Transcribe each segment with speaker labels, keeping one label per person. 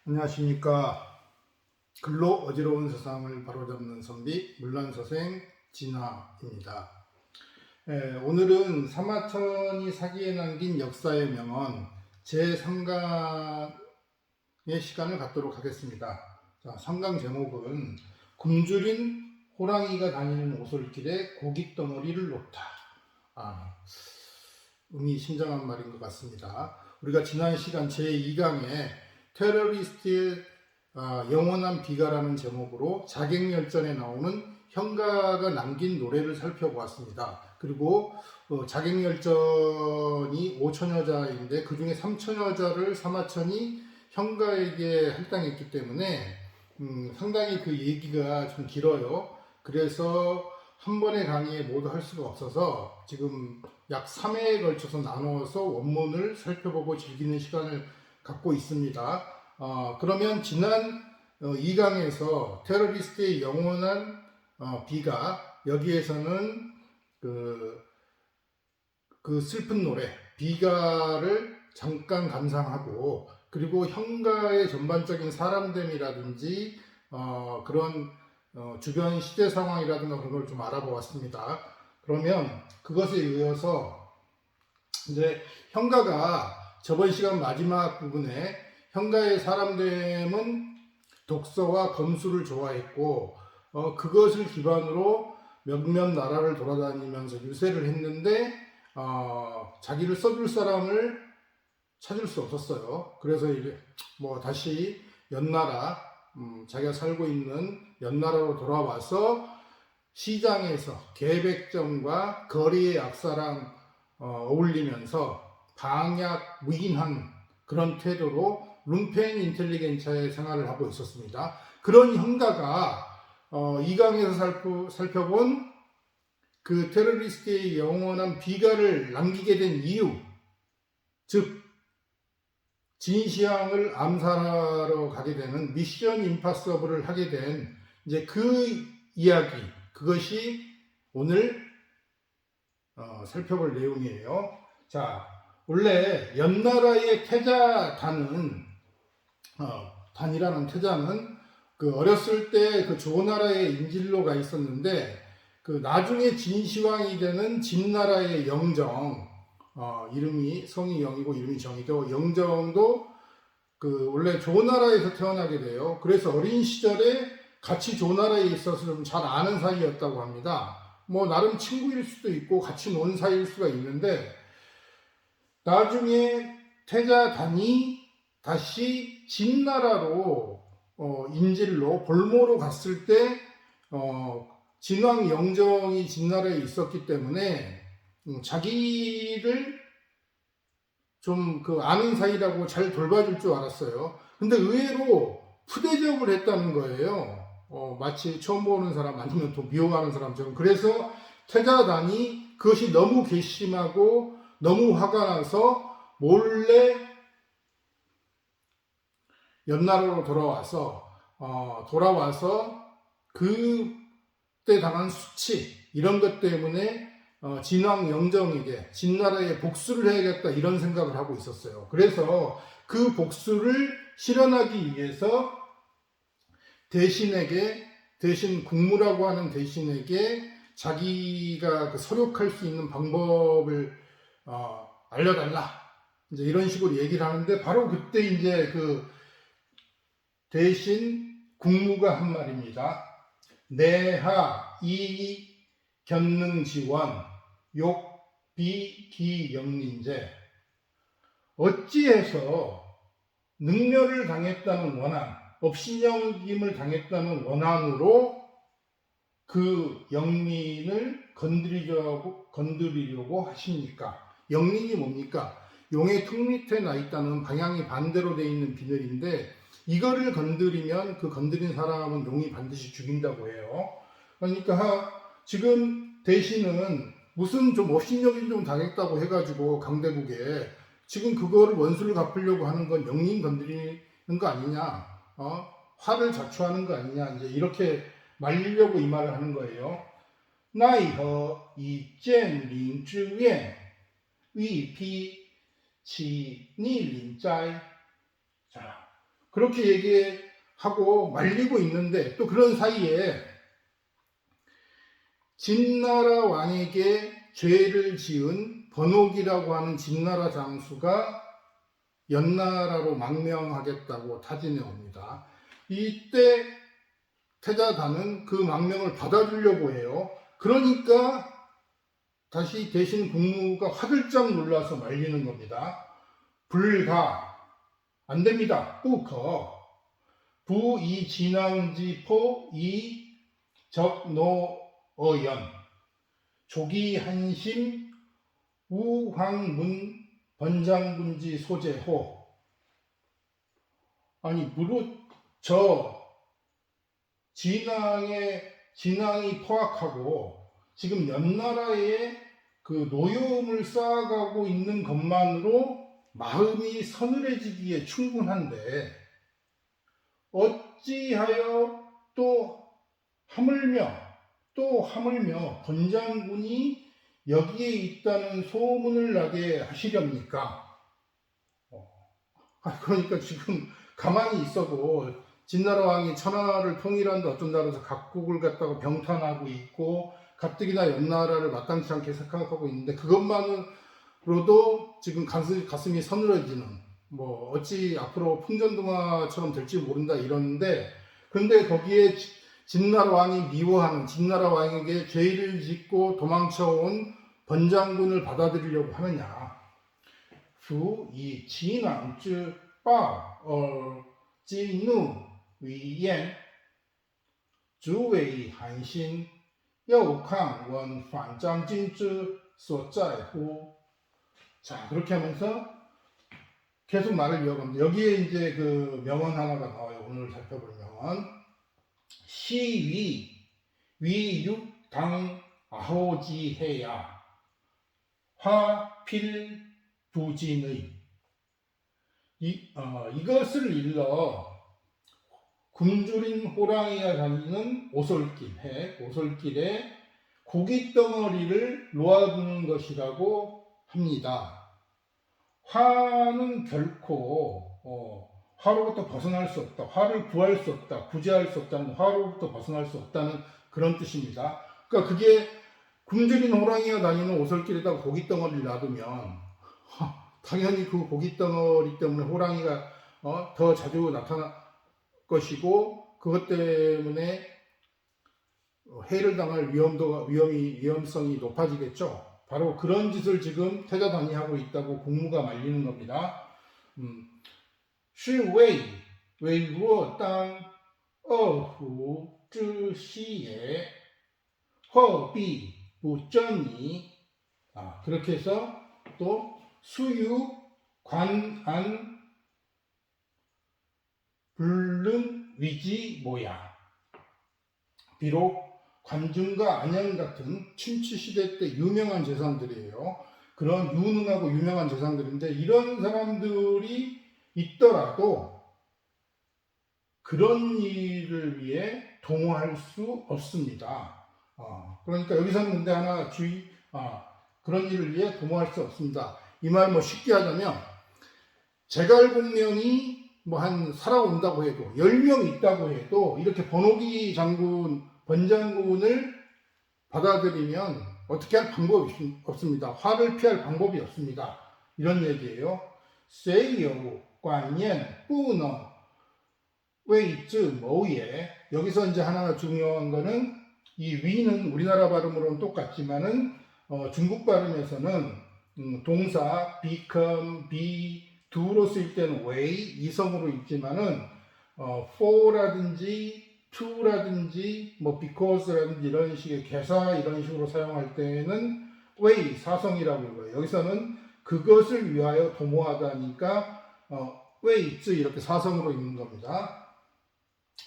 Speaker 1: 안녕하십니까. 글로 어지러운 세상을 바로잡는 선비 물란서생 진화입니다. 오늘은 사마천이 사기에 남긴 역사의 명언 제3강의 시간을 갖도록 하겠습니다. 자, 3강 제목은 굶주린 호랑이가 다니는 오솔길에 고깃덩어리를 놓다. 의미심장한 말인 것 같습니다. 우리가 지난 시간 제2강에 테러리스트의 영원한 비가라는 제목으로 자객열전에 나오는 현가가 남긴 노래를 살펴보았습니다. 그리고 자객열전이 5천여 자인데 그 중에 3천여 자를 사마천이 현가에게 할당했기 때문에 상당히 그 얘기가 좀 길어요. 그래서 한 번의 강의에 모두 할 수가 없어서 지금 약 3회에 걸쳐서 나누어서 원문을 살펴보고 즐기는 시간을 갖고 있습니다. 그러면 지난 2강에서 테러리스트의 영원한 비가, 여기에서는 그 슬픈 노래 비가를 잠깐 감상하고, 그리고 현가의 전반적인 사람됨이라든지 그런 주변 시대 상황이라든가 그런 걸 좀 알아보았습니다. 그러면 그것에 이어서 이제 현가가 저번 시간 마지막 부분에 현가의 사람됨은 독서와 검수를 좋아했고 그것을 기반으로 몇몇 나라를 돌아다니면서 유세를 했는데 자기를 써줄 사람을 찾을 수 없었어요. 그래서 이제 다시 연나라, 자기가 살고 있는 연나라로 돌아와서 시장에서 계백정과 거리의 악사랑 어울리면서 방약 무인한 그런 태도로 룸펜 인텔리겐차의 생활을 하고 있었습니다. 그런 현가가 2강에서 살펴본 그 테러리스트의 영원한 비가를 남기게 된 이유, 즉 진시황을 암살하러 가게 되는 미션 임파서블을 하게 된 이제 그 이야기, 그것이 오늘 살펴볼 내용이에요. 자, 원래 연나라의 태자단은 단이라는 태자는 그 어렸을 때 그 조나라의 인질로가 있었는데 그 나중에 진시황이 되는 진나라의 영정, 이름이 성이 영이고 이름이 정이죠. 영정도 그 원래 조나라에서 태어나게 돼요. 그래서 어린 시절에 같이 조나라에 있어서 좀 잘 아는 사이였다고 합니다. 나름 친구일 수도 있고 같이 논 사이일 수가 있는데, 나중에 태자단이 다시 진나라로 인질로 볼모로 갔을 때 진왕 영정이 진나라에 있었기 때문에 자기를 좀 그 아는 사이라고 잘 돌봐줄 줄 알았어요. 근데 의외로 푸대접을 했다는 거예요. 마치 처음 보는 사람 아니면 또 미워하는 사람처럼. 그래서 태자단이 그것이 너무 괘씸하고 너무 화가 나서 몰래 연나라로 돌아와서 그때 당한 수치 이런 것 때문에 진왕 영정에게 진나라에 복수를 해야겠다 이런 생각을 하고 있었어요. 그래서 그 복수를 실현하기 위해서 대신 국무라고 하는 대신에게 자기가 서력할 수 있는 방법을 알려달라, 이제 이런 식으로 얘기를 하는데, 바로 그때 이제 그 대신 국무가 한 말입니다. 내하 이 견능지원 욕비기영린제, 어찌해서 능멸을 당했다는 원한, 업신여김을 당했다는 원한으로 그 영린을 건드리려고 하십니까? 영린이 뭡니까? 용의 턱 밑에 나 있다는 방향이 반대로 되어 있는 비늘인데, 이거를 건드리면 그 건드린 사람은 용이 반드시 죽인다고 해요. 그러니까 지금 대신은 무슨 좀 업신여김 좀 당했다고 해가지고 강대국에 지금 그거를 원수를 갚으려고 하는 건 영린 건드리는 거 아니냐, 화를 자초하는 거 아니냐, 이제 이렇게 말리려고 이 말을 하는 거예요. 나이허 이见领之愿위피 치니린짜이. 자, 그렇게 얘기하고 말리고 있는데 또 그런 사이에 진나라 왕에게 죄를 지은 번옥이라고 하는 진나라 장수가 연나라로 망명하겠다고 타진해 옵니다. 이때 태자단은 그 망명을 받아주려고 해요. 그러니까 다시 대신 국무가 화들짝 놀라서 말리는 겁니다. 불가, 안 됩니다. 뿌커, 부이 진왕지포 이 적노어연, 조기한심 우황문 번장군지 소재호. 아니 무릇 저 진왕이 포악하고 지금 연나라에 그 노여움을 쌓아가고 있는 것만으로 마음이 서늘해지기에 충분한데 어찌하여 또 하물며 번장군이 여기에 있다는 소문을 나게 하시렵니까? 그러니까 지금 가만히 있어도 진나라 왕이 천하를 통일한다 어쩐다 그래서 각국을 갖다가 병탄하고 있고 가뜩이나 연나라를 마땅치 않게 생각하고 있는데 그것만으로도 지금 가슴이 서늘해지는, 뭐 어찌 앞으로 풍전등화처럼 될지 모른다 이러는데, 그런데 거기에 진나라 왕이 미워하는, 진나라 왕에게 죄를 짓고 도망쳐온 번장군을 받아들이려고 하느냐. 이 진왕之报而激怒为燕，主为韩信，又抗闻反将军之所在乎。 자, 그렇게 하면서 계속 말을 이어갑니다. 여기에 이제 그 명언 하나가 나와요. 오늘 살펴볼 명언. 시위 위육당 아호지해야 화필부진의. 이것을 일러 굶주린 호랑이가 다니는 오솔길에 고깃덩어리를 놓아두는 것이라고 합니다. 화는 결코 화로부터 벗어날 수 없다. 화를 구할 수 없다. 구제할 수 없다는, 화로부터 벗어날 수 없다는 그런 뜻입니다. 그러니까 그게 굶주린 호랑이가 다니는 오솔길에다가 고깃덩어리를 놔두면 당연히 그 고깃덩어리 때문에 호랑이가 더 자주 나타날 것이고 그것 때문에 해를 당할 위험성이 높아지겠죠. 바로 그런 짓을 지금 태자단이 하고 있다고 국무가 말리는 겁니다. 是为若当恶虎之息也，后必不争矣. 그렇게 해서 또 수유 관안 불능 위지 모야. 비록 관중과 안양 같은 춘추시대 때 유명한 재상들이에요. 그런 유능하고 유명한 재상들인데 이런 사람들이 있더라도 그런 일을 위해 동호할 수 없습니다. 그러니까 여기서는 근데 하나 그런 일을 위해 동호할 수 없습니다. 이 말 뭐 쉽게 하자면 제갈공명이 뭐 한 살아온다고 해도 10명 있다고 해도 이렇게 번장군을 받아들이면 어떻게 할 방법이 없습니다. 화를 피할 방법이 없습니다. 이런 얘기예요. 虽有观念不能为之谋也. 여기서 이제 하나 중요한 거는 이 위는 우리나라 발음으로는 똑같지만은 중국 발음에서는 동사 become, be, do로 쓸 때는 way, 이성으로 있지만은 for라든지 to라든지 뭐 because라든지 이런 식의 개사 이런 식으로 사용할 때는 way, 사성이라고 해요. 여기서는 그것을 위하여 도모하다니까 way, 이렇게 사성으로 있는 겁니다.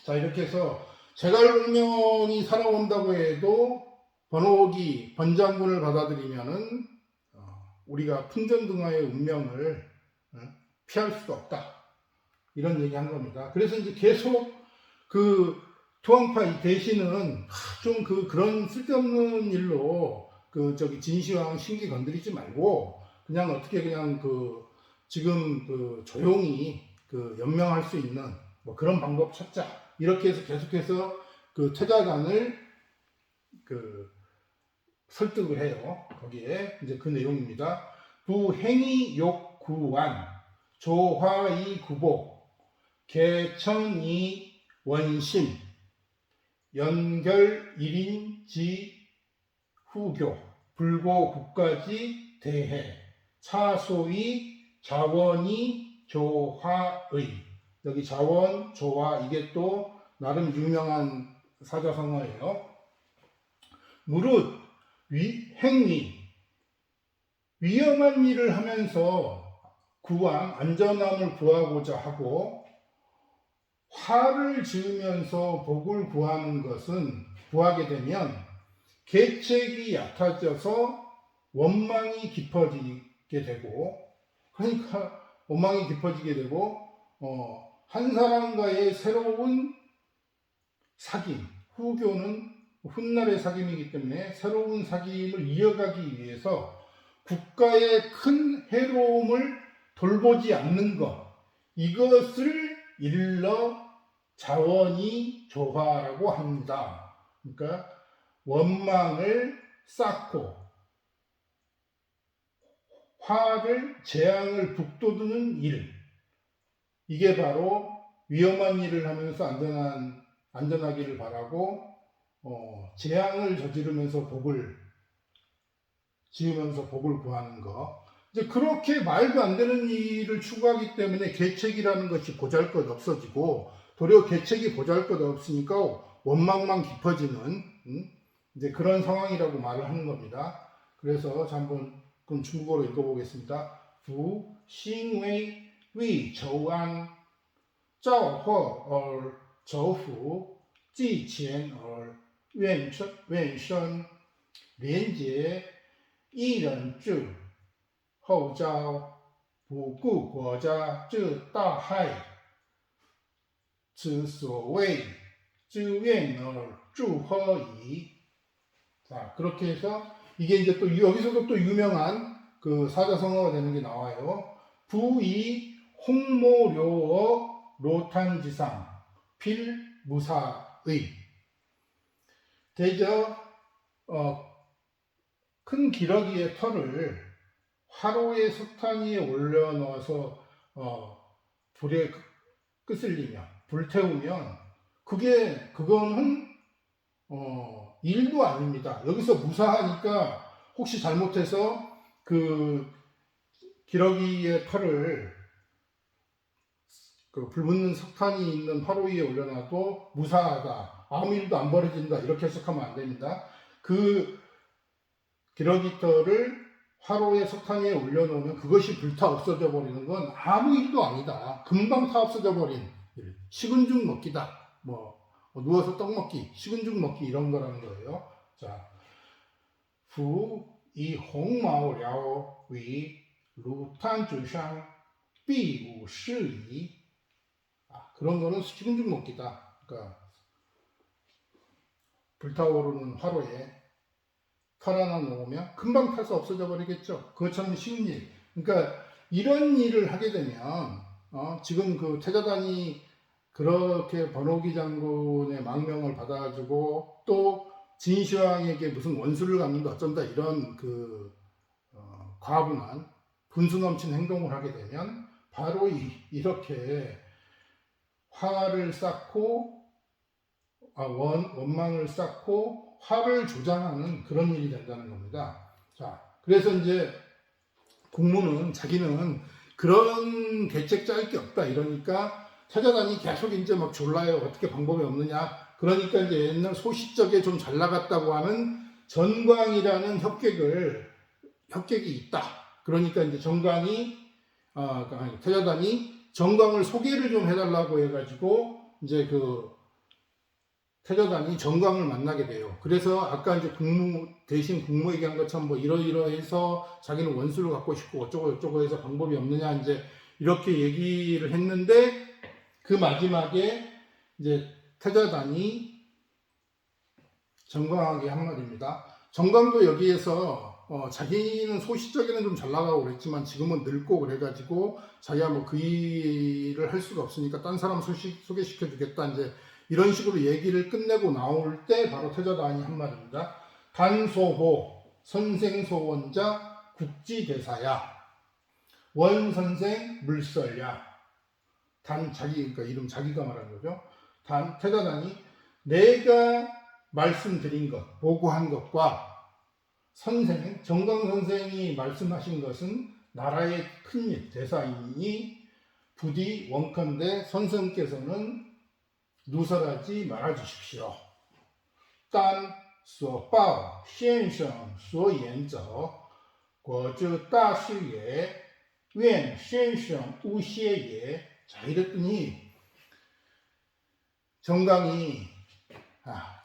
Speaker 1: 자, 이렇게 해서 제갈공명이 살아온다고 해도 번옥이 번장군을 받아들이면은 우리가 풍전등화의 운명을 피할 수가 없다. 이런 얘기 한 겁니다. 그래서 이제 계속 그 투항파 이 대신은 좀 그런 쓸데없는 일로 진시황 신기 건드리지 말고 그냥 어떻게 그냥 지금 조용히 그 연명할 수 있는 뭐 그런 방법 찾자. 이렇게 해서 계속해서 그 태자단을 그 설득을 해요. 거기에 이제 그 내용입니다. 부행이 욕구완 조화이 구복 개천이 원심 연결 일인지 후교 불고 국가지 대해 차소이 자원이 조화의 여기 자원 조화 이게 또 나름 유명한 사자성어예요. 무릇 행위 위험한 일을 하면서 구한 안전함을 구하고자 하고 화를 지으면서 복을 구하게 되면 계책이 얕아져서 원망이 깊어지게 되고 그러니까 원망이 깊어지게 되고 한 사람과의 새로운 사귐 후교는 훗날의 사귐이기 때문에 새로운 사귐을 이어가기 위해서 국가의 큰 해로움을 돌보지 않는 것 이것을 일러 자원이 조화라고 합니다. 그러니까 원망을 쌓고 재앙을 북돋우는 일 이게 바로 위험한 일을 하면서 안전하기를 바라고 재앙을 저지르면서 복을 지으면서 복을 구하는 거. 이제 그렇게 말도 안 되는 일을 추구하기 때문에 계책이라는 것이 보잘것 없어지고 도리어 계책이 보잘것 없으니까 원망만 깊어지는 이제 그런 상황이라고 말을 하는 겁니다. 그래서 한번 그럼 중국어로 읽어보겠습니다. 부 싱웨이 위 저안 赵贺而仇福，继前而怨生，廉洁一人治，后遭不顾国家之大害，此所谓知怨而助何矣。 자, 그렇게 해서 이게 이제 또 여기서도 또 유명한 그 사자성어가 되는 게 나와요. 부이 홍모료어 로탄지상 필무사의 대저 큰 기러기의 털을 화로의 석탄 위에 올려놓아서 불에 끄슬리면 불태우면 그거는 일도 아닙니다. 여기서 무사하니까 혹시 잘못해서 그 기러기의 털을 그 불붙는 석탄이 있는 화로 위에 올려놔도 무사하다. 아무 일도 안 벌어진다. 이렇게 해석하면 안 됩니다. 그 기러기털을 화로에 석탄 위에 올려놓으면 그것이 불타 없어져 버리는 건 아무 일도 아니다. 금방 타 없어져 버린 식은 죽 먹기다. 누워서 떡 먹기, 식은 죽 먹기 이런 거라는 거예요. 자, 후 이 홍마오 랴오 위 루탄 주상 비우 시이 그런 거는 식은 죽 먹기다. 그러니까 불타오르는 화로에 털 하나 놓으면 금방 타서 없어져 버리겠죠. 그것처럼 쉬운 일. 그러니까 이런 일을 하게 되면 지금 그 태자단이 그렇게 번호기 장군의 망명을 받아가지고 또 진시황에게 무슨 원수를 갚는다 어쩐다 이런 그 과분한 분수 넘친 행동을 하게 되면 바로 이렇게 화를 쌓고 원망을 쌓고 화를 조장하는 그런 일이 된다는 겁니다. 자, 그래서 이제 국무는 자기는 그런 계책 짤 게 없다 이러니까 태자단이 계속 이제 막 졸라요. 어떻게 방법이 없느냐. 그러니까 이제 옛날 소시적에 좀 잘 나갔다고 하는 전광이라는 협객이 있다. 그러니까 이제 태자단이 전광을 소개를 좀 해달라고 해가지고 이제 그 태자단이 전광을 만나게 돼요. 그래서 아까 이제 대신 국무 얘기한 것처럼 뭐 이러이러해서 자기는 원수를 갖고 싶고 어쩌고 해서 방법이 없느냐 이제 이렇게 얘기를 했는데 그 마지막에 이제 태자단이 정광에게 한 말입니다. 정광도 여기에서 자기는 소시적에는 좀 잘 나가고 그랬지만 지금은 늙고 그래가지고 자기가 뭐 그 일을 할 수가 없으니까 딴 사람 소개시켜 주겠다 이제 이런 식으로 얘기를 끝내고 나올 때 바로 태자단이 한 말입니다. 단소호 선생소원자 국지대사야 원 선생 물설야. 단 자기 그러니까 이름 자기가 말한 거죠. 단 태자단이 내가 말씀드린 것 보고한 것과 선생 정강 선생이 말씀하신 것은 나라의 큰일 대사이니 부디 원컨대 선생께서는 누설하지 말아 주십시오. 但所报先生所言者国之大事也愿先生勿懈也. 자 이랬더니 정강이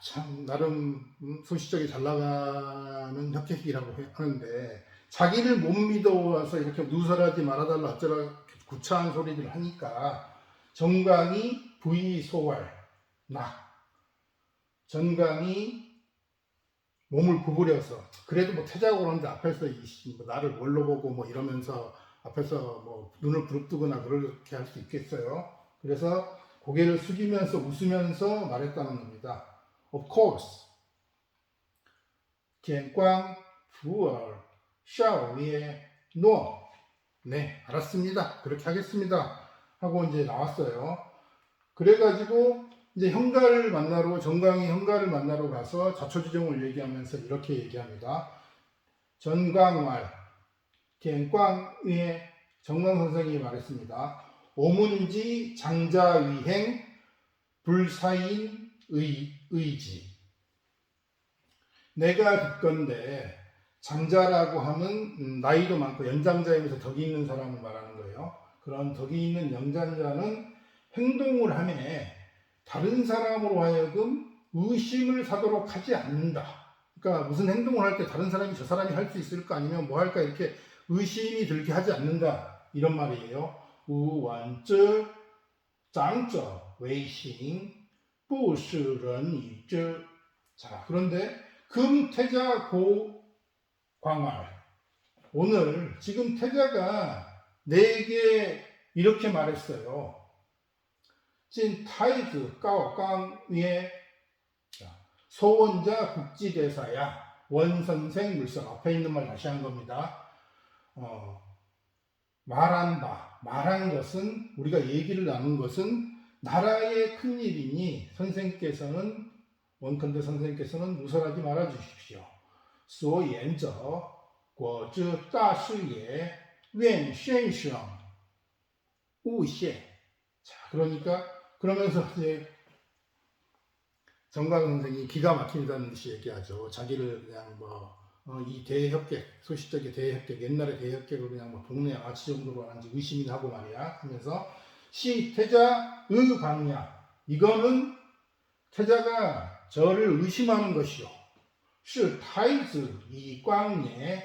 Speaker 1: 참 나름 소시적이 잘 나가는 혁객이라고 하는데 자기를 못 믿어와서 이렇게 누설하지 말아달라 어쩌라 구차한 소리를 하니까 정강이 부의소활 정강이 몸을 구부려서 그래도 뭐 태자고 그러는데 앞에서 뭐 나를 뭘로 보고 뭐 이러면서 앞에서 뭐 눈을 부릅뜨거나 그렇게 할 수 있겠어요. 그래서 고개를 숙이면서 웃으면서 말했다는 겁니다. Of course, 见光福尔少爷诺. 네, 알았습니다. 그렇게 하겠습니다. 하고 이제 나왔어요. 그래가지고 이제 형가를 만나러 정강이 형가를 만나러 가서 자초지종을 얘기하면서 이렇게 얘기합니다. 전광말 갱광의 정강 선생이 말했습니다. 오문지 장자위행 불사인 의지. 내가 듣건데 장자라고 하면 나이도 많고 연장자이면서 덕이 있는 사람을 말하는 거예요. 그런 덕이 있는 연장자는 행동을 하며 다른 사람으로 하여금 의심을 사도록 하지 않는다. 그러니까 무슨 행동을 할 때 다른 사람이 저 사람이 할 수 있을까 아니면 뭐 할까 이렇게 의심이 들게 하지 않는다. 이런 말이에요. 우완쯔 장저 웨이싱 부스런이쯔. 자 그런데 금태자 고광활 오늘 지금 태자가 내게 이렇게 말했어요. 진 타이즈 까오깡 위에 소원자 국지대사야 원선생 물선 앞에 있는 말 다시 한 겁니다. 말한 것은 우리가 얘기를 나눈 것은 나라의 큰일이니 선생께서는 원컨대 선생께서는 누설하지 말아 주십시오. 所言者国之大事也愿先生勿懈. 자 그러니까 그러면서 이제 정강 선생이 기가 막힌다는 듯이 얘기하죠. 자기를 그냥 이 대협객, 소시적의 대협객, 옛날의 대협객을 그냥 동네 양아치 정도로 하는지 의심이 나고 말이야 하면서 태자 의광야 이거는 태자가 저를 의심하는 것이요. 是太子以光也.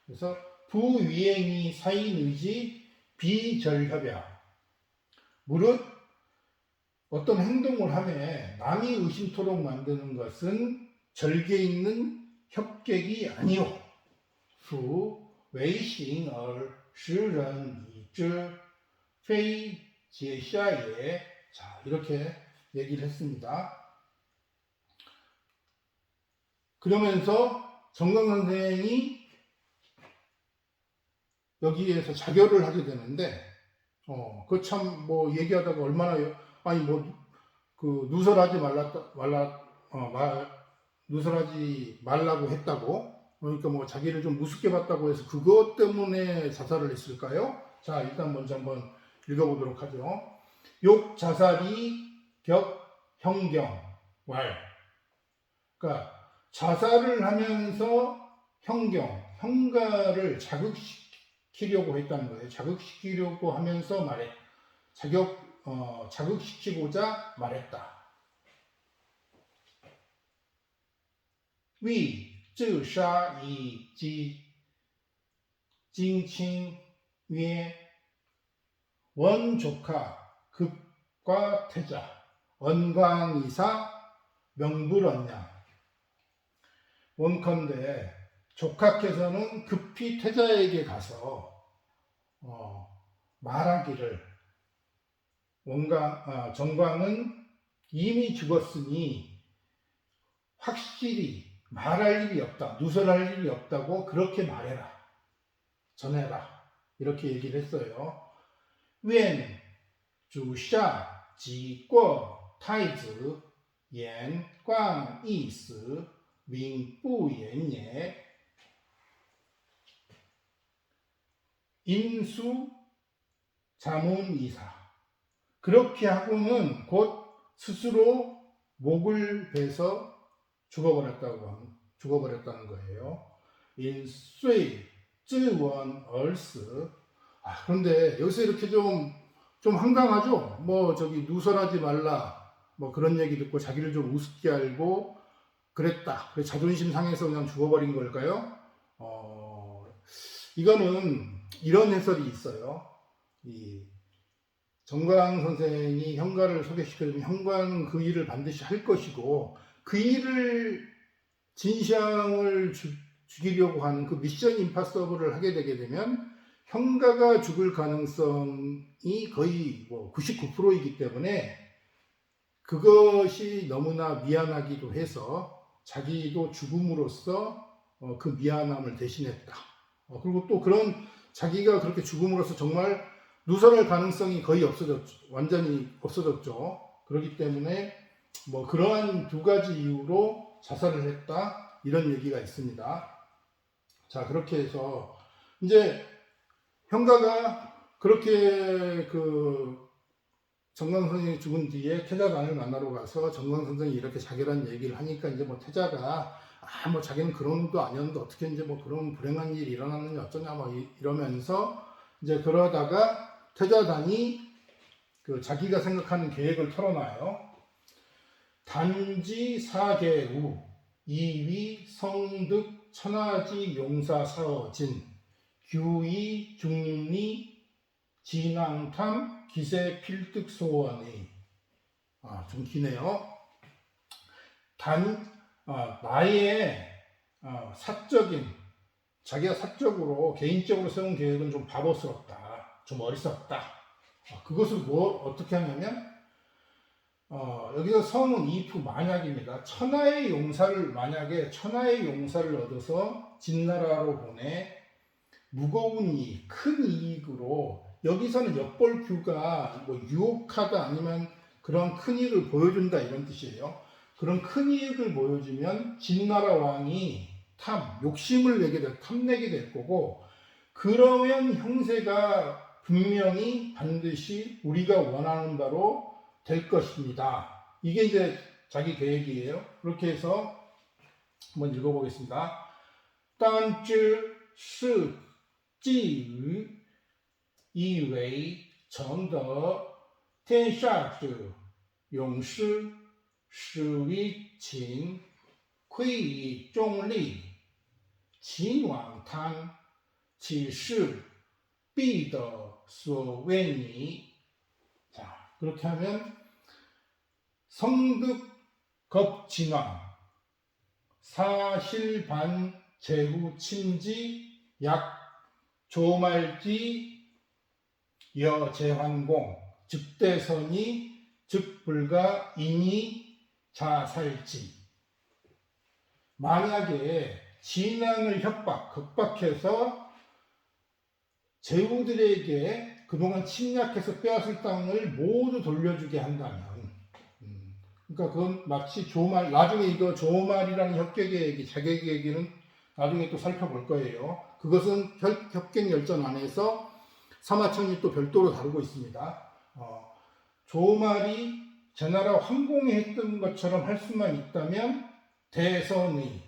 Speaker 1: 그래서 부위행이 사인의지 비절협야. 무릇 어떤 행동을 하며 남이 의심토록 만드는 것은 절개 있는 협객이 아니요. 수 외싱而使人以之非节下也. 자 이렇게 얘기를 했습니다. 그러면서 정강 선생이 여기에서 자결을 하게 되는데 그 참 뭐 얘기하다가 얼마나 아니 누설하지 누설하지 말라고 했다고 그러니까 뭐 자기를 좀 우습게 봤다고 해서 그것 때문에 자살을 했을까요? 자 일단 먼저 한번 읽어보도록 하죠. 욕 자살이 격 형경 왈. 그러니까 자살을 하면서 형가를 자극시키려고 했다는 거예요. 자극시키려고 하면서 자극시키고자 말했다. 위, 自杀以及金清曰 원조카 급과 태자 원광이사 명불언냐. 원컨대 족하께서는 급히 태자에게 가서 말하기를 정광은 이미 죽었으니 확실히 말할 일이 없다, 누설할 일이 없다고 그렇게 말해라, 전해라, 이렇게 얘기를 했어요. 愿主下即过太子言冠一时名不言也 인수 자문이사. 그렇게 하고는 곧 스스로 목을 베서 죽어버렸다는 거예요. 인쇠 쯔원 얼스. 그런데 여기서 이렇게 좀 황당하죠. 뭐 저기 누설하지 말라, 뭐 그런 얘기 듣고 자기를 좀 우습게 알고 그랬다, 그래서 자존심 상해서 그냥 죽어버린 걸까요? 이거는 이런 해설이 있어요. 이 정광 선생이 현가를 소개시켜주면 현가는 그 일을 반드시 할 것이고, 그 일을 진시황을 죽이려고 하는 그 미션 임파서블을 하게 되게 되면 현가가 죽을 가능성이 거의 99%이기 때문에 그것이 너무나 미안하기도 해서 자기도 죽음으로써 그 미안함을 대신했다. 그리고 또 그런 자기가 그렇게 죽음으로써 정말 누설할 가능성이 거의 완전히 없어졌죠. 그렇기 때문에 뭐 그러한 두 가지 이유로 자살을 했다, 이런 얘기가 있습니다. 자, 그렇게 해서 이제 현가가 그렇게 정광 선생이 죽은 뒤에 태자단을 만나러 가서 정광 선생이 이렇게 자결한 얘기를 하니까 이제 뭐 태자가 뭐 자기는 그런 것도 아니었는데 어떻게 이제 뭐 그런 불행한 일이 일어났느냐 어쩌냐 뭐 이러면서 이제 그러다가 태자단이 자기가 생각하는 계획을 털어놔요. 단지 사계우 이위 성득 천하지 용사 사어진 규이 중리 진왕탐 기세 필득 소원의. 좀 기네요. 나의 사적인, 자기가 사적으로 개인적으로 세운 계획은 좀 바보스럽다, 좀 어리석다. 그것을 어떻게 하냐면 여기서 성은 if 만약입니다. 만약에 천하의 용사를 얻어서 진나라로 보내 무거운 이익, 큰 이익으로, 여기서는 역벌규가 유혹하다 아니면 그런 큰 이익을 보여준다 이런 뜻이에요. 그런 큰 이익을 보여주면 진나라 왕이 욕심을 탐내게 될 거고, 그러면 형세가 분명히 반드시 우리가 원하는 바로 될 것입니다. 이게 이제 자기 계획이에요. 그렇게 해서 한번 읽어보겠습니다. 当知是基于以为成德天下者勇士始于秦愧以重利秦王贪其事必得所谓你. 자, 그렇게 하면 성득 겁진왕 사실반 제후 침지 약 조말지 여제환공 즉대선이 즉불가 인이 자살지. 만약에 진왕을 극박해서 제후들에게 그동안 침략해서 빼앗을 땅을 모두 돌려주게 한다면, 그러니까 그건 마치 나중에 이거 조말이라는 협객의 얘기, 자객의 얘기는 나중에 또 살펴볼 거예요. 그것은 협객열전 안에서 사마천이 또 별도로 다루고 있습니다. 조말이 제나라 황공이 했던 것처럼 할 수만 있다면 대선의,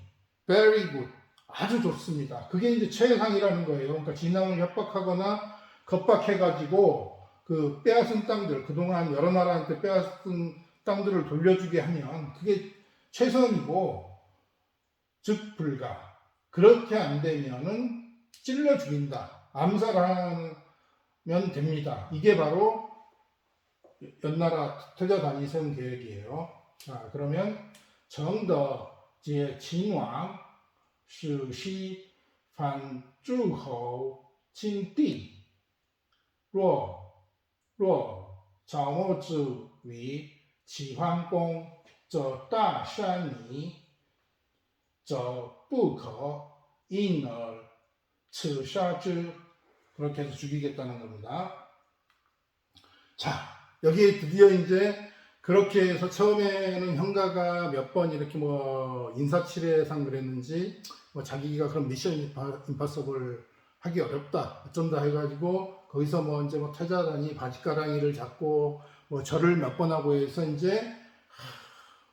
Speaker 1: very good, 아주 좋습니다. 그게 이제 최상이라는 거예요. 그러니까 진왕을 협박하거나 겁박해가지고 그 빼앗은 땅들, 그동안 여러 나라한테 빼앗은 땅들을 돌려주게 하면 그게 최선이고, 즉 불가. 그렇게 안 되면은 찔러 죽인다, 암살하면 됩니다. 이게 바로 연나라 태자단이 세운 계획이에요. 자, 그러면 정더 제 진왕 使西反诸侯亲帝。若草木之为齐桓公，则大山泥，则不可因而刺杀之. 그렇게 해서 죽이겠다는 겁니다. 자, 여기 드디어 이제 그렇게 해서 처음에는 형가가 몇 번 이렇게 뭐 인사치레상 그랬는지 뭐 자기가 그런 미션 임파서블 하기 어렵다 어쩐다 해가지고 거기서 뭐 이제 뭐 태자단이 바짓가랑이를 잡고 뭐 절을 몇 번 하고 해서 이제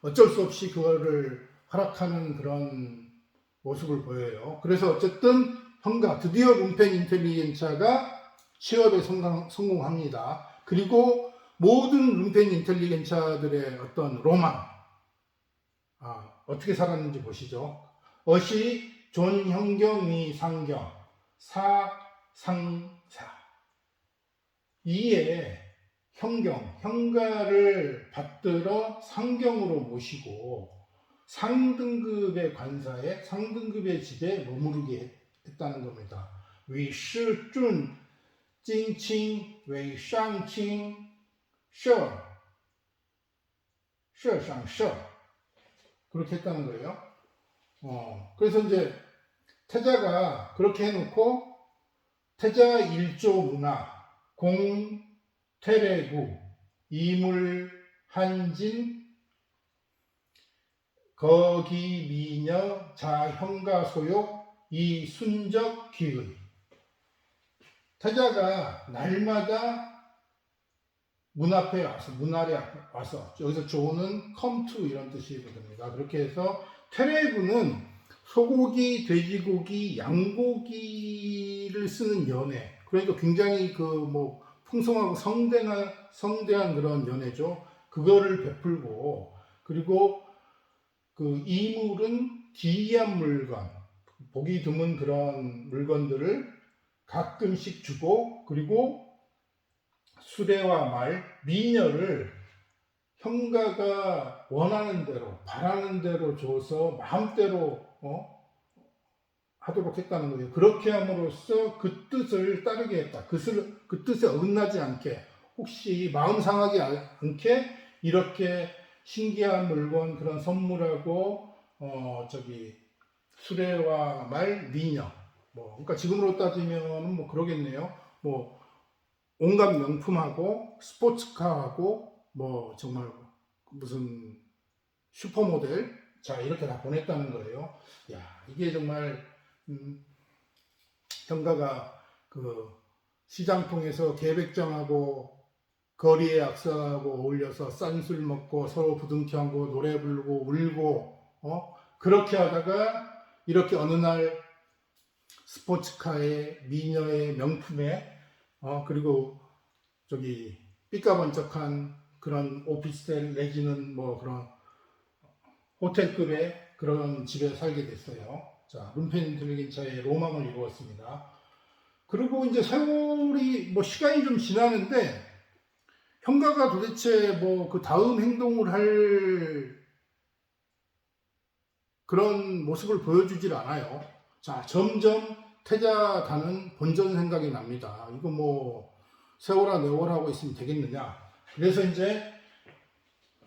Speaker 1: 어쩔 수 없이 그거를 허락하는 그런 모습을 보여요. 그래서 어쨌든 형가 드디어 룸펜 인텔리겐차가 취업에 성공합니다. 그리고 모든 룸펜 인텔리겐차들의 어떤 로망, 어떻게 살았는지 보시죠. 어시 존형경위 상경 사상사. 이에 형가를 받들어 상경으로 모시고 상등급의 관사에 상등급의 집에 머무르게 했다는 겁니다. 위시준 징칭 웨이상칭 셔상셔 그렇게 했다는 거예요. 그래서 이제 태자가 그렇게 해놓고 태자 일조 문화 공 태례구 이물 한진 거기 미녀 자형가 소욕 이 순적 기의. 태자가 날마다 문 앞에 와서 문 아래 와서 여기서 조는 come to 이런 뜻이거든요. 그렇게 해서 테레구는 소고기, 돼지고기, 양고기를 쓰는 연회. 그러니까 굉장히 그 뭐 풍성하고 성대한 그런 연회죠. 그거를 베풀고 그리고 그 이물은 기이한 물건, 보기 드문 그런 물건들을 가끔씩 주고 그리고 수레와 말, 미녀를 형가가 원하는 대로 바라는 대로 줘서 마음대로 하도록 했다는 거예요. 그렇게 함으로써 그 뜻을 따르게 했다. 그 뜻에 어긋나지 않게 혹시 마음 상하지 않게 이렇게 신기한 물건 그런 선물하고 수레와 말, 미녀 그러니까 지금으로 따지면 뭐 그러겠네요. 뭐 온갖 명품하고 스포츠카하고 뭐 정말 무슨 슈퍼모델 이렇게 다 보냈다는 거예요. 야, 이게 정말 형가가 그 시장통에서 개백장하고 거리에 악사하고 어울려서 싼 술 먹고 서로 부둥켜안고 노래 부르고 울고 그렇게 하다가 이렇게 어느 날 스포츠카에 미녀의 명품에 그리고 삐까번쩍한 그런 오피스텔 내지는 뭐 그런 호텔급의 그런 집에 살게 됐어요. 자, 룸펜 인텔리겐차의 로망을 이루었습니다. 그리고 이제 세월이 시간이 좀 지나는데 형가가 도대체 뭐 그 다음 행동을 할 그런 모습을 보여주질 않아요. 자, 점점 태자단은 본전 생각이 납니다. 이거 뭐 세월아 내월하고 있으면 되겠느냐. 그래서 이제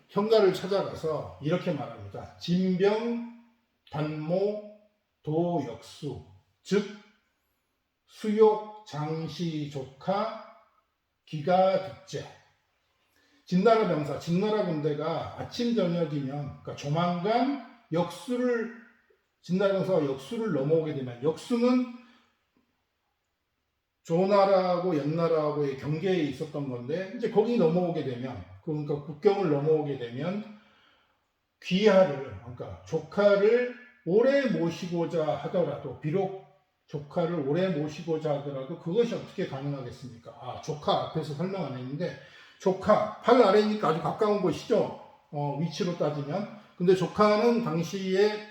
Speaker 1: 형가를 찾아가서 이렇게 말합니다. 진병 단모 도역수 즉 수욕 장시 조카 기가 득제. 진나라 병사, 진나라 군대가 아침 저녁이면 그러니까 조만간 진나라 병사가 역수를 넘어오게 되면 역수는 조나라하고 연나라하고의 경계에 있었던 건데 이제 거기 넘어오게 되면 그러니까 국경을 넘어오게 되면 귀하를 그러니까 조카를 오래 모시고자 하더라도 비록 조카를 오래 모시고자 하더라도 그것이 어떻게 가능하겠습니까? 조카 앞에서 설명 안 했는데 조카 팔 아래니까 아주 가까운 곳이죠. 위치로 따지면. 근데 조카는 당시에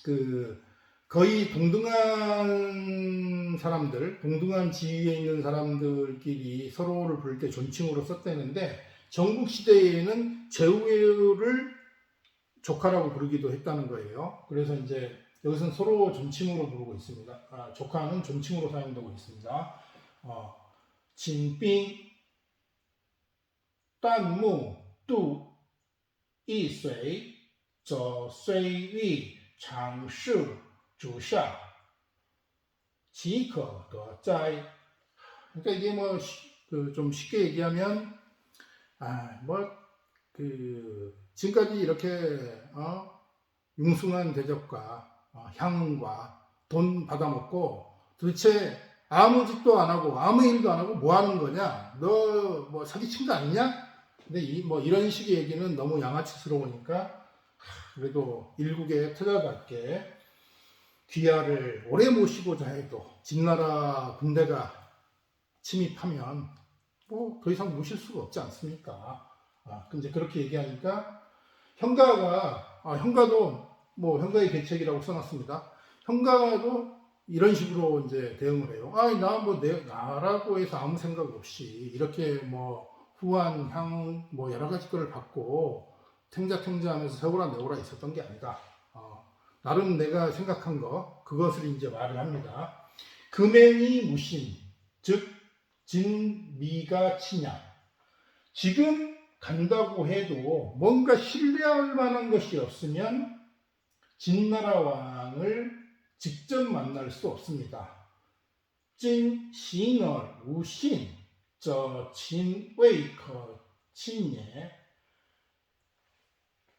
Speaker 1: 그 거의 동등한 사람들, 동등한 지위에 있는 사람들끼리 서로를 부를 때 존칭으로 썼다는데 전국 시대에는 제후를 조카라고 부르기도 했다는 거예요. 그래서 이제 여기서는 서로 존칭으로 부르고 있습니다. 조카는 존칭으로 사용되고 있습니다. 진빙, 단무, 두, 이수이, 走虽遇, 长事, 主下, 即可得哉. 그러니까 이게 뭐 좀 쉽게 얘기하면 지금까지 이렇게 융숭한 대접과 향과 돈 받아먹고 도대체 아무 짓도 안 하고 아무 일도 안 하고 뭐 하는 거냐? 너 뭐 사기친 거 아니냐? 근데 이런 식의 얘기는 너무 양아치스러우니까 그래도 일국의 태자답게 귀하를 오래 모시고자 해도 진나라 군대가 침입하면 뭐 더 이상 모실 수가 없지 않습니까? 이제 그렇게 얘기하니까 형가도 뭐 형가의 계책이라고 써놨습니다. 형가도 이런 식으로 이제 대응을 해요. 나라고 해서 아무 생각 없이 이렇게 뭐 후한 향 뭐 여러 가지 거를 받고 탱자하면서 세오라 내오라 있었던 게 아니다. 나름 내가 생각한 그것을 이제 말을 합니다. 금행이 무신, 즉 진미가 치냐. 지금 간다고 해도 뭔가 신뢰할 만한 것이 없으면 진나라 왕을 직접 만날 수 없습니다. 今行而无信，则秦未可亲也.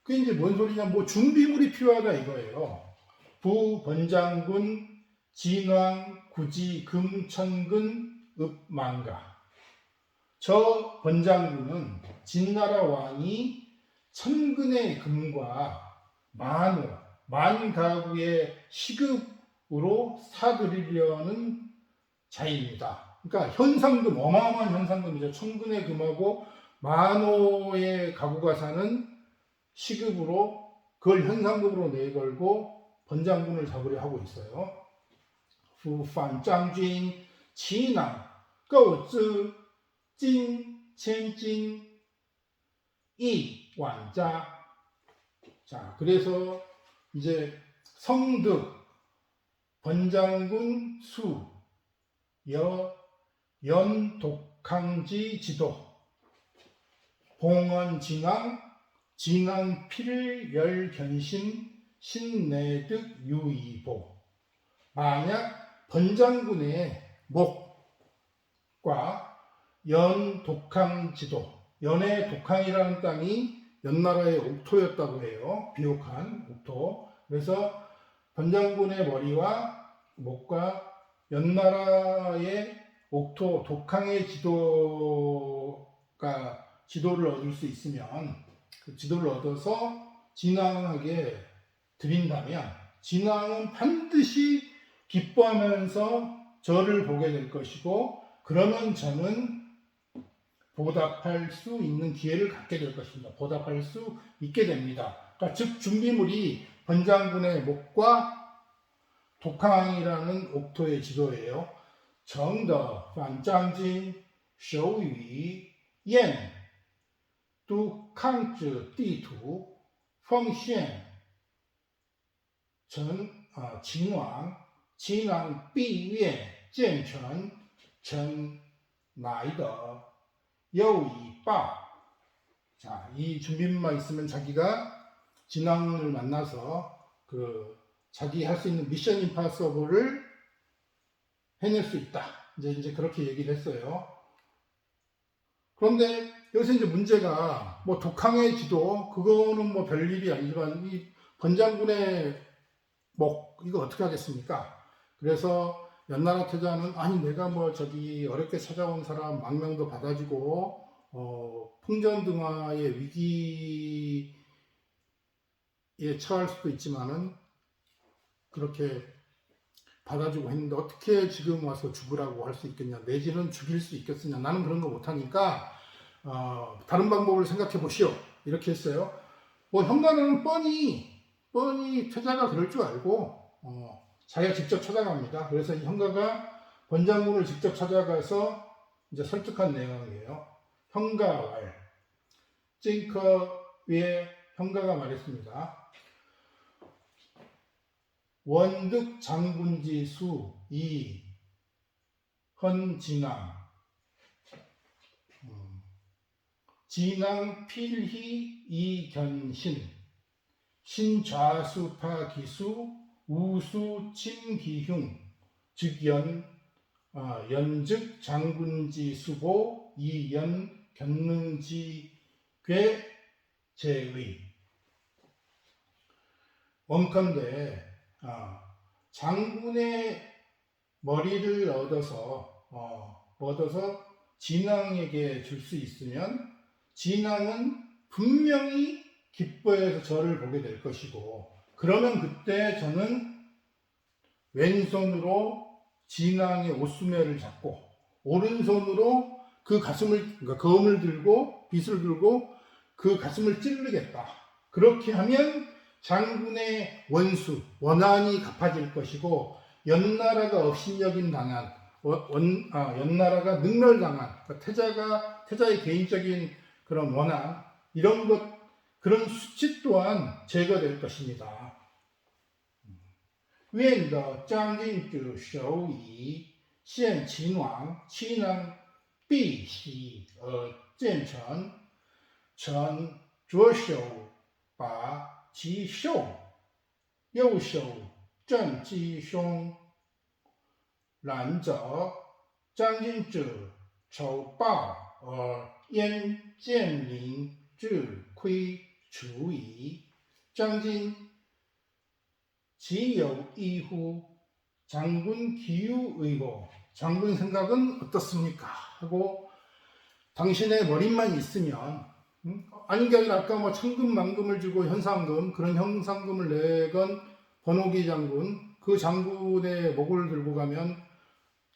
Speaker 1: 그게 이제 뭔 소리냐? 뭐 준비물이 필요하다 이거예요. 부 번장군 진왕 구지 금천근 읍망가. 저 번장군은 진나라 왕이 천근의 금과 만 가구의 시급으로 사들이려는 자입니다. 그러니까 현상금, 어마어마한 현상금이죠. 천근의 금하고 만호의 가구가 사는 시급으로 그걸 현상금으로 내걸고 번장군을 잡으려 하고 있어요. 후반장군 진왕购资 찐, 천진, 이, 완자. 자, 그래서 이제 성득, 번장군 수, 연독항지 지도, 봉원 진왕, 진왕 필열 견신, 신내득 유이보. 만약 번장군의 목과 연독항지도, 연의 독항이라는 땅이 연나라의 옥토였다고 해요. 비옥한 옥토. 그래서 번장군의 머리와 목과 연나라의 옥토, 독항의 지도를 얻을 수 있으면 그 지도를 얻어서 진왕에게 드린다면 진왕은 반드시 기뻐하면서 저를 보게 될 것이고 그러면 저는 보답할 수 있는 기회를 갖게 될 것입니다. 보답할 수 있게 됩니다. 그러니까 즉 준비물이 번장군의 목과 독항이라는 옥토의 지도예요. 정더 반장진手语燕独抗之地图奉献秦王闭月建成臣来的여우이빠. 자, 이 준비물만 있으면 자기가 진왕을 만나서 자기 할 수 있는 미션 임파서블을 해낼 수 있다. 이제 그렇게 얘기를 했어요. 그런데 여기서 이제 문제가 뭐 독항의 지도 그거는 뭐 별일이 아니지만 이 번장군의 목 이거 어떻게 하겠습니까? 그래서 연나라 태자는 내가 뭐 어렵게 찾아온 사람 망명도 받아주고 풍전등화의 위기에 처할 수도 있지만은 그렇게 받아주고 했는데 어떻게 지금 와서 죽으라고 할 수 있겠냐, 내지는 죽일 수 있겠느냐, 나는 그런 거 못하니까 다른 방법을 생각해 보시오 이렇게 했어요. 뭐 현가는 뻔히 태자가 그럴 줄 알고 자기가 직접 찾아갑니다. 그래서 이 현가가 번장군을 직접 찾아가서 이제 설득한 내용이에요. 현가왈 찡커 위에 현가가 말했습니다. 원득 장군지 수 이 헌진왕 진왕 필희 이견신 신좌수파 기수 우수 침기흉 즉연 연즉 장군지 수보 이연 견능지 괴 제의. 원컨대 장군의 머리를 얻어서 진왕에게 줄 수 있으면 진왕은 분명히 기뻐해서 저를 보게 될 것이고, 그러면 그때 저는 왼손으로 진왕의 옷수매를 잡고 오른손으로 그 가슴을, 그러니까 검을 들고 빗을 들고 그 가슴을 찌르겠다. 그렇게 하면 장군의 원한이 갚아질 것이고, 연나라가 업신여김 당한, 연나라가 능멸당한, 그러니까 태자의 개인적인 그런 원한, 이런 그런 수치 또한 제거될 것입니다. 愿得将军之手以献秦王，其能必喜而见臣。臣着手把其手，右手正其胸，然则将军之仇报而燕建陵之亏除矣。将军其有异乎？ 장군 기유의고, 장군 생각은 어떻습니까? 하고 당신의 머리만 있으면, 아닌 게 아니라 아까 뭐 천금 만금을 주고 현상금, 그런 현상금을 내건 번호기 장군, 그 장군의 목을 들고 가면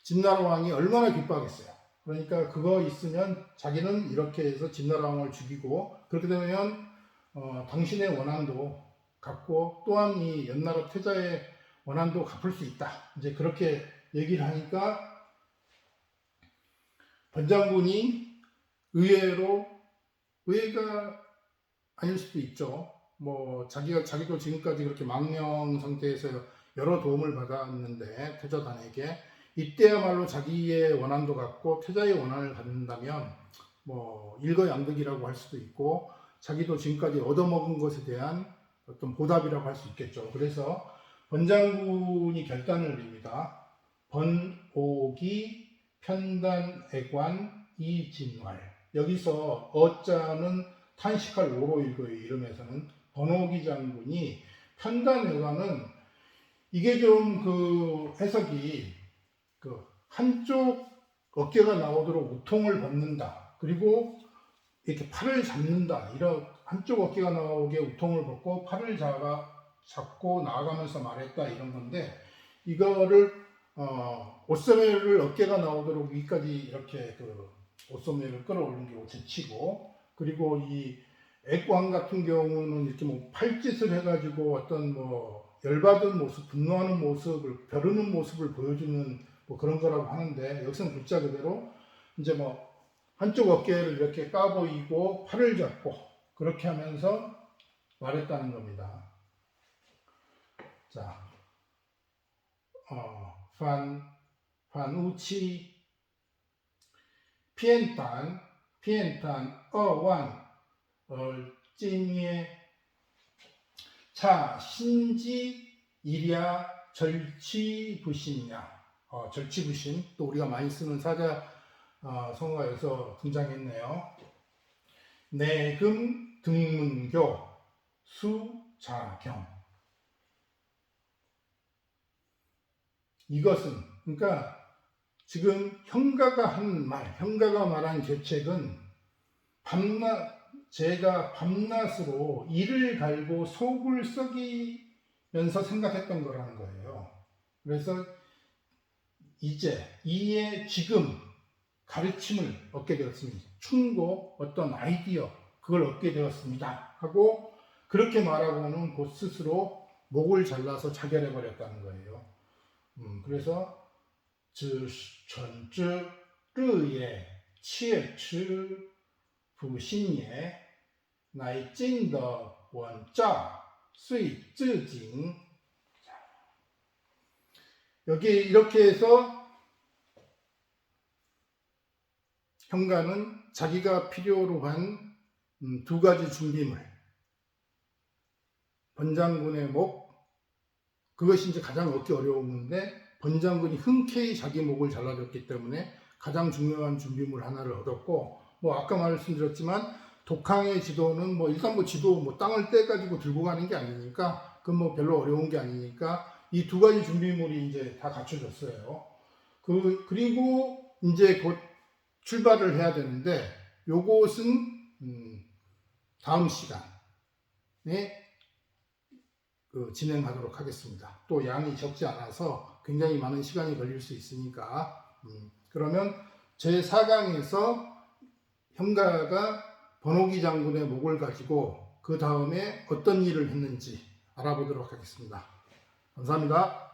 Speaker 1: 진나라 왕이 얼마나 기뻐하겠어요. 그러니까 그거 있으면 자기는 이렇게 해서 진나라 왕을 죽이고, 그렇게 되면 당신의 원한도 갚고 또한 이 연나라 태자의 원한도 갚을 수 있다. 이제 그렇게 얘기를 하니까 번장군이 의외가 아닐 수도 있죠. 뭐 자기도 지금까지 그렇게 망명 상태에서 여러 도움을 받았는데 태자단에게 이때야말로 자기의 원한도 갖고 태자의 원한을 갖는다면 뭐 일거양득이라고 할 수도 있고, 자기도 지금까지 얻어먹은 것에 대한 어떤 보답이라고 할 수 있겠죠. 그래서 번장군이 결단을 내립니다. 번옥이 편단애관 이진왈. 여기서 어자는 탄식할 오로 읽어요. 이름에서는 번옥이 장군이 편단애관은, 이게 좀 그 해석이 한쪽 어깨가 나오도록 우통을 벗는다, 그리고 이렇게 팔을 잡는다, 이런 한쪽 어깨가 나오게 우통을 벗고 팔을 잡고 나아가면서 말했다, 이런 건데, 이거를 옷소매를 어깨가 나오도록 위까지 이렇게 옷소매를 끌어올린 게 제치고, 그리고 이 애광 같은 경우는 이렇게 뭐 팔짓을 해가지고 어떤 뭐 열받은 모습, 분노하는 모습을, 벼르는 모습을 보여주는 뭐 그런 거라고 하는데, 여기서는 글자 그대로 이제 뭐 한쪽 어깨를 이렇게 까보이고 팔을 잡고 그렇게 하면서 말했다는 겁니다. 자, 반우치 피엔탄 어완 얼찐예 차 신지 이랴 절치부심이냐. 절치부심, 또 우리가 많이 쓰는 사자 성어에서 등장했네요. 내금 등문교 수자경. 이것은, 그러니까 지금 형가가 말한 계책은 제가 밤낮으로 이를 갈고 속을 썩이면서 생각했던 거라는 거예요. 그래서 이제 이의 지금 가르침을 얻게 되었습니다. 충고, 어떤 아이디어, 그걸 얻게 되었습니다 하고 그렇게 말하고는 곧 스스로 목을 잘라서 자결해 버렸다는 거예요. 그래서 전之日也切齿不信也乃真的文诈遂自警。 여기 이렇게 해서 현가는 자기가 필요로 한 두 가지 준비물, 번장군의 목, 그것이 이제 가장 얻기 어려운 건데, 번장군이 흔쾌히 자기 목을 잘라줬기 때문에 가장 중요한 준비물 하나를 얻었고, 뭐 아까 말씀드렸지만 독항의 지도는 뭐 일단 뭐 지도 뭐 땅을 떼 가지고 들고 가는 게 아니니까, 그건 뭐 별로 어려운 게 아니니까 이 두 가지 준비물이 이제 다 갖춰졌어요. 그리고 이제 곧 출발을 해야 되는데, 요것은 다음 시간에 진행하도록 하겠습니다. 또 양이 적지 않아서 굉장히 많은 시간이 걸릴 수 있으니까. 그러면 제4강에서 현가가 번호기 장군의 목을 가지고 그 다음에 어떤 일을 했는지 알아보도록 하겠습니다. 감사합니다.